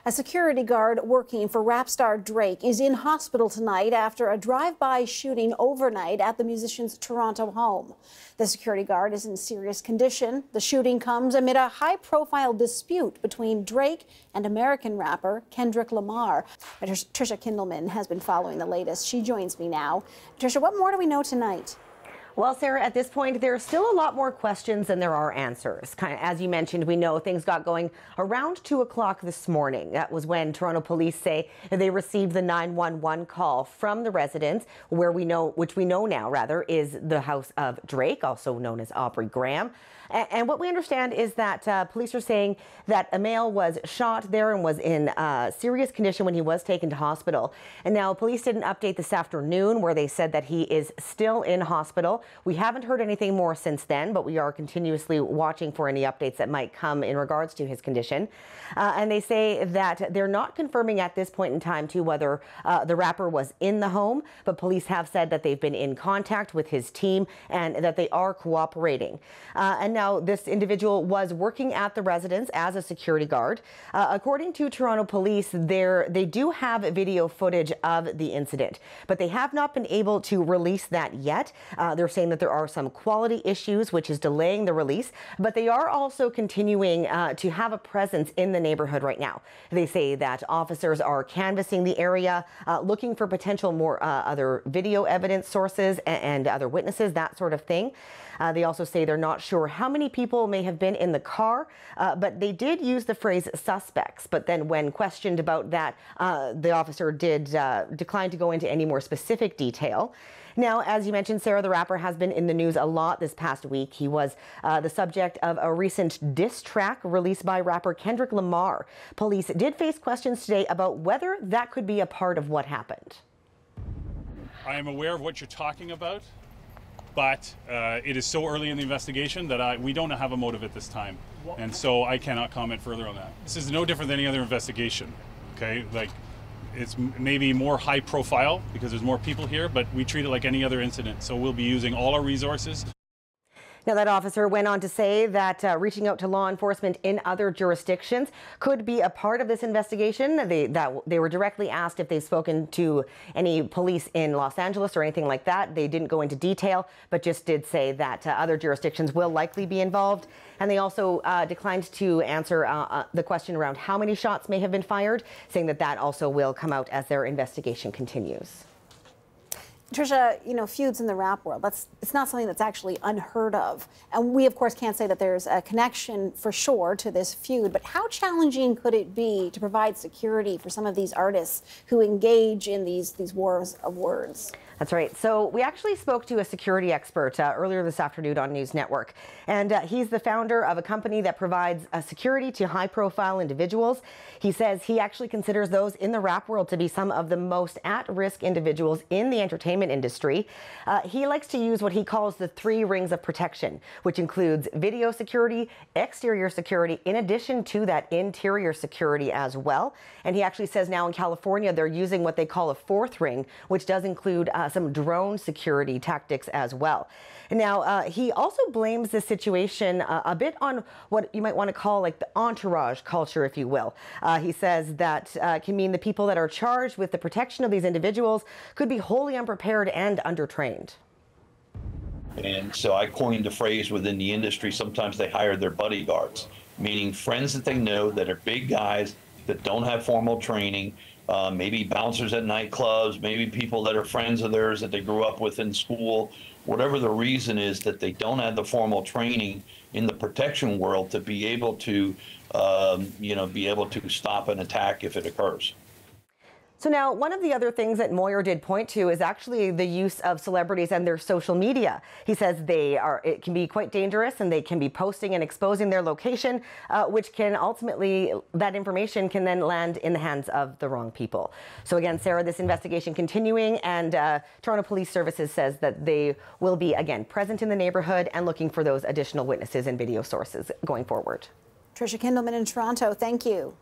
A security guard working for rap star Drake is in hospital tonight after a drive-by shooting overnight at the musician's Toronto home. The security guard is in serious condition. The shooting comes amid a high-profile dispute between Drake and American rapper Kendrick Lamar. Tricia Kindleman has been following the latest. She joins me now. Tricia, what more do we know tonight? Well, Sarah, at this point, there are still a lot more questions than there are answers. Kind of, as you mentioned, we know things got going around 2 o'clock this morning. That was when Toronto police say they received the 911 call from the residence, which we know now, is the house of Drake, also known as Aubrey Graham. And what we understand is that police are saying that a male was shot there and was in serious condition when he was taken to hospital. And now police did an update this afternoon where they said that he is still in hospital. We haven't heard anything more since then, but we are continuously watching for any updates that might come in regards to his condition. And they say that they're not confirming at this point in time to whether the rapper was in the home, but police have said that they've been in contact with his team and that they are cooperating. And now this individual was working at the residence as a security guard. According to Toronto police, they do have video footage of the incident, but they have not been able to release that yet. They're saying that there are some quality issues, which is delaying the release, but they are also continuing to have a presence in the neighborhood right now. They say that officers are canvassing the area, looking for potential more other video evidence sources and other witnesses, that sort of thing. They also say they're not sure how many people may have been in the car, but they did use the phrase suspects. But then when questioned about that, the officer did decline to go into any more specific detail. Now, as you mentioned, Sarah, the rapper has been in the news a lot this past week. He was the subject of a recent diss track released by rapper Kendrick Lamar. Police did face questions today about whether that could be a part of what happened. I am aware of what you're talking about, but it is so early in the investigation that we don't have a motive at this time. And so I cannot comment further on that. This is no different than any other investigation, okay? Like, it's maybe more high profile because there's more people here, but we treat it like any other incident. So we'll be using all our resources. Now, that officer went on to say that reaching out to law enforcement in other jurisdictions could be a part of this investigation. They were directly asked if they've spoken to any police in Los Angeles or anything like that. They didn't go into detail, but just did say that other jurisdictions will likely be involved. And they also declined to answer the question around how many shots may have been fired, saying that that also will come out as their investigation continues. Tricia, you know, feuds in the rap world, it's not something that's actually unheard of. And we, of course, can't say that there's a connection for sure to this feud, but how challenging could it be to provide security for some of these artists who engage in these wars of words? That's right. So we actually spoke to a security expert earlier this afternoon on News Network, and he's the founder of a company that provides security to high-profile individuals. He says he actually considers those in the rap world to be some of the most at-risk individuals in the entertainment industry. He likes to use what he calls the 3 rings of protection, which includes video security, exterior security, in addition to that interior security as well. And he actually says now in California, they're using what they call a 4th ring, which does include some drone security tactics as well. Now, he also blames this situation a bit on what you might want to call like the entourage culture, if you will. He says that can mean the people that are charged with the protection of these individuals could be wholly unprepared and undertrained. And so I coined a phrase within the industry, sometimes they hire their bodyguards, meaning friends that they know that are big guys that don't have formal training, maybe bouncers at nightclubs, maybe people that are friends of theirs that they grew up with in school. Whatever the reason is that they don't have the formal training in the protection world to be able to, be able to stop an attack if it occurs. So now, one of the other things that Moyer did point to is actually the use of celebrities and their social media. He says it can be quite dangerous, and they can be posting and exposing their location, which can ultimately, that information can then land in the hands of the wrong people. So again, Sarah, this investigation continuing, and Toronto Police Services says that they will be, again, present in the neighborhood and looking for those additional witnesses and video sources going forward. Tricia Kindleman in Toronto, thank you.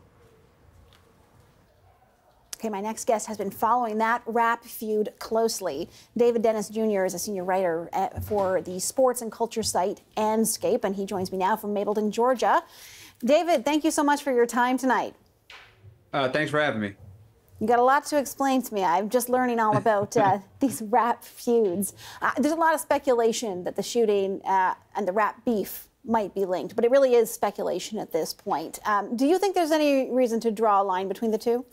Okay, my next guest has been following that rap feud closely. David Dennis Jr. is a senior writer for the sports and culture site Andscape, and he joins me now from Mapleton, Georgia. David, thank you so much for your time tonight. Thanks for having me. You got a lot to explain to me. I'm just learning all about these rap feuds. There's a lot of speculation that the shooting and the rap beef might be linked, but it really is speculation at this point. Do you think there's any reason to draw a line between the two?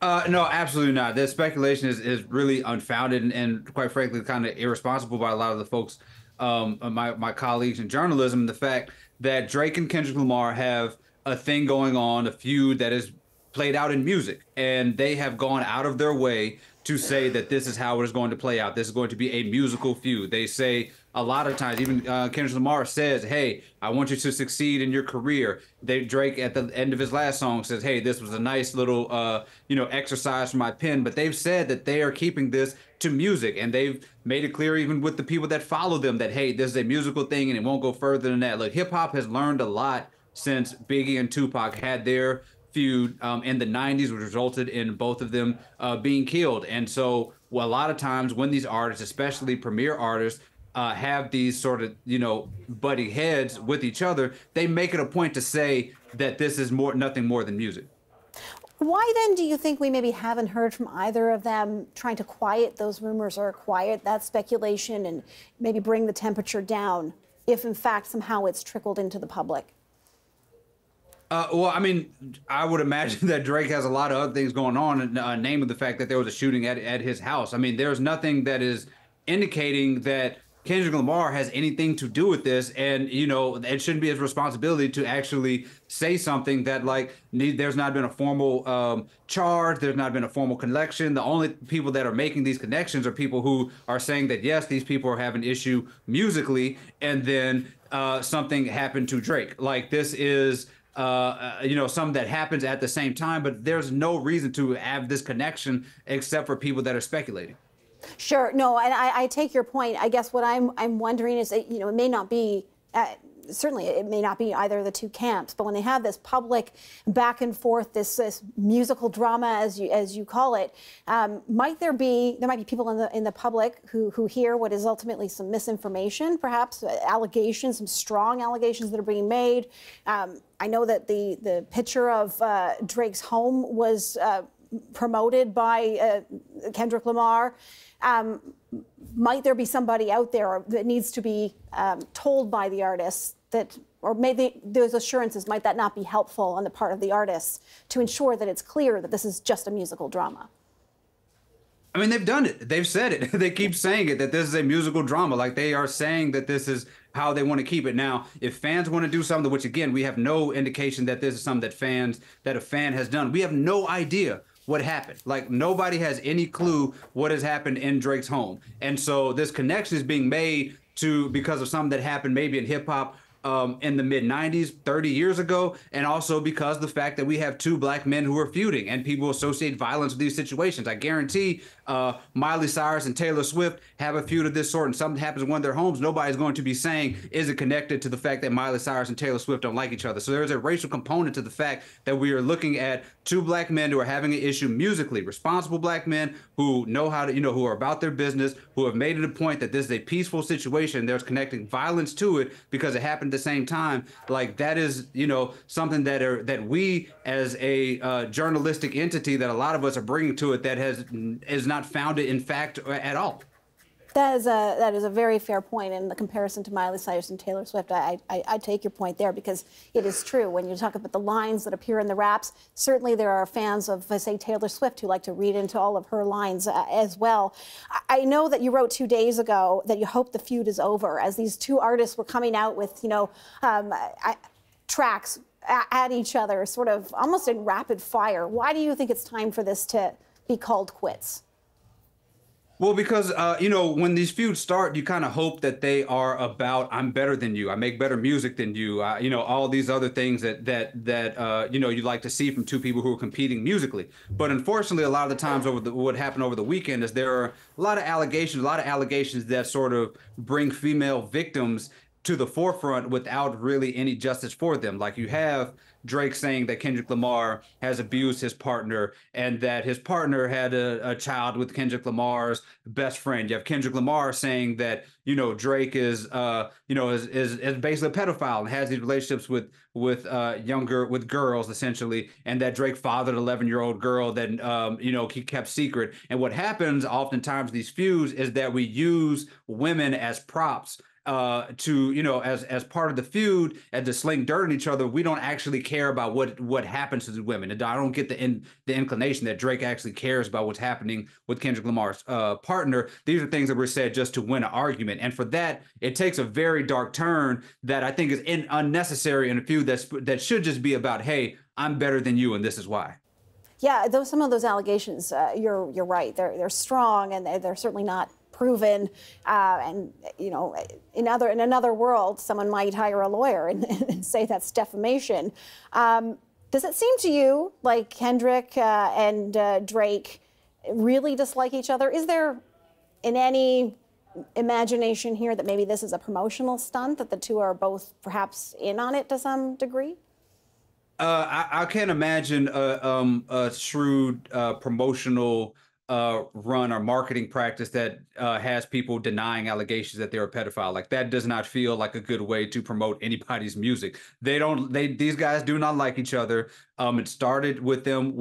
No, absolutely not. The speculation is really unfounded and quite frankly, kind of irresponsible by a lot of the folks, my colleagues in journalism. The fact that Drake and Kendrick Lamar have a thing going on, a feud that is played out in music, and they have gone out of their way to say that this is how it is going to play out. This is going to be a musical feud. They say a lot of times, even Kendrick Lamar says, hey, I want you to succeed in your career. Drake at the end of his last song says, hey, this was a nice little, exercise for my pen. But they've said that they are keeping this to music, and they've made it clear even with the people that follow them that, hey, this is a musical thing and it won't go further than that. Look, hip hop has learned a lot since Biggie and Tupac had their feud in the 90s, which resulted in both of them being killed. And so a lot of times when these artists, especially premier artists, have these sort of, butting heads with each other, they make it a point to say that this is nothing more than music. Why then do you think we maybe haven't heard from either of them trying to quiet those rumors or quiet that speculation and maybe bring the temperature down if in fact somehow it's trickled into the public? Well, I mean, I would imagine that Drake has a lot of other things going on, namely the fact that there was a shooting at his house. I mean, there's nothing that is indicating that Kendrick Lamar has anything to do with this. And, it shouldn't be his responsibility to actually say something that, there's not been a formal charge. There's not been a formal connection. The only people that are making these connections are people who are saying that, yes, these people are having issue musically. And then something happened to Drake. This is something that happens at the same time, but there's no reason to have this connection except for people that are speculating. Sure. No, and I take your point. I guess what I'm wondering is that, it may not be, certainly it may not be either of the two camps, but when they have this public back and forth, this musical drama, as you call it, there might be people in the public who hear what is ultimately some misinformation, perhaps allegations, some strong allegations that are being made. I know that the picture of Drake's home was promoted by Kendrick Lamar. Might there be somebody out there that needs to be told by the artists that, or maybe those assurances, might that not be helpful on the part of the artists to ensure that it's clear that this is just a musical drama? I mean, they've done it. They've said it. They keep saying it, that this is a musical drama. They are saying that this is how they want to keep it. Now, if fans want to do something, which again, we have no indication that this is something that a fan has done. We have no idea what happened. Nobody has any clue what has happened in Drake's home. And so this connection is being made because of something that happened maybe in hip hop in the mid-90s, 30 years ago, and also because of the fact that we have two black men who are feuding and people associate violence with these situations. I guarantee Miley Cyrus and Taylor Swift have a feud of this sort and something happens in one of their homes, nobody's going to be saying, is it connected to the fact that Miley Cyrus and Taylor Swift don't like each other? So there's a racial component to the fact that we are looking at two black men who are having an issue musically, responsible black men who know how to, who are about their business, who have made it a point that this is a peaceful situation. There's connecting violence to it because it happened at the same time. That is, something that we as a journalistic entity that a lot of us are bringing to it that is not founded in fact at all. That is a very fair point, and the comparison to Miley Cyrus and Taylor Swift, I take your point there, because it is true. When you talk about the lines that appear in the raps, certainly there are fans of, say, Taylor Swift who like to read into all of her lines as well. I know that you wrote 2 days ago that you hope the feud is over, as these two artists were coming out with, tracks at each other, sort of almost in rapid fire. Why do you think it's time for this to be called quits? Well, because, when these feuds start, you kind of hope that they are about, I'm better than you, I make better music than you, all these other things that you'd like to see from two people who are competing musically. But unfortunately, a lot of the times what happened over the weekend is there are a lot of allegations that sort of bring female victims to the forefront without really any justice for them. You have Drake saying that Kendrick Lamar has abused his partner and that his partner had a child with Kendrick Lamar's best friend. You have Kendrick Lamar saying that, Drake is basically a pedophile and has these relationships with girls essentially, and that Drake fathered an 11-year-old girl that he kept secret. And what happens oftentimes these feuds is that we use women as props as part of the feud and to sling dirt on each other. We don't actually care about what happens to the women. And I don't get the inclination that Drake actually cares about what's happening with Kendrick Lamar's partner. These are things that were said just to win an argument. And for that, it takes a very dark turn that I think is unnecessary in a feud that should just be about, hey, I'm better than you and this is why. Yeah, some of those allegations, you're right. They're strong and they're certainly not proven, and in another world, someone might hire a lawyer and say that's defamation. Does it seem to you like Kendrick and Drake really dislike each other? Is there, in any imagination here, that maybe this is a promotional stunt, that the two are both perhaps in on it to some degree? I can't imagine a shrewd promotional run or marketing practice that has people denying allegations that they're a pedophile. Like, that does not feel like a good way to promote anybody's music. These guys do not like each other. It started with them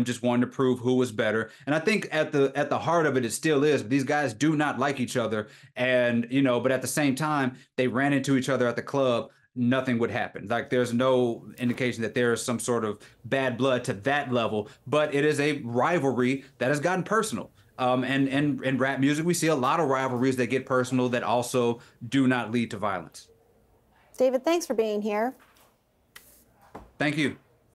just wanting to prove who was better. And I think at the heart of it, it still is. These guys do not like each other. And, but at the same time, they ran into each other at the club. Nothing would happen. Like, there's no indication that there is some sort of bad blood to that level, but it is a rivalry that has gotten personal. And in rap music, we see a lot of rivalries that get personal that also do not lead to violence. David, thanks for being here. Thank you.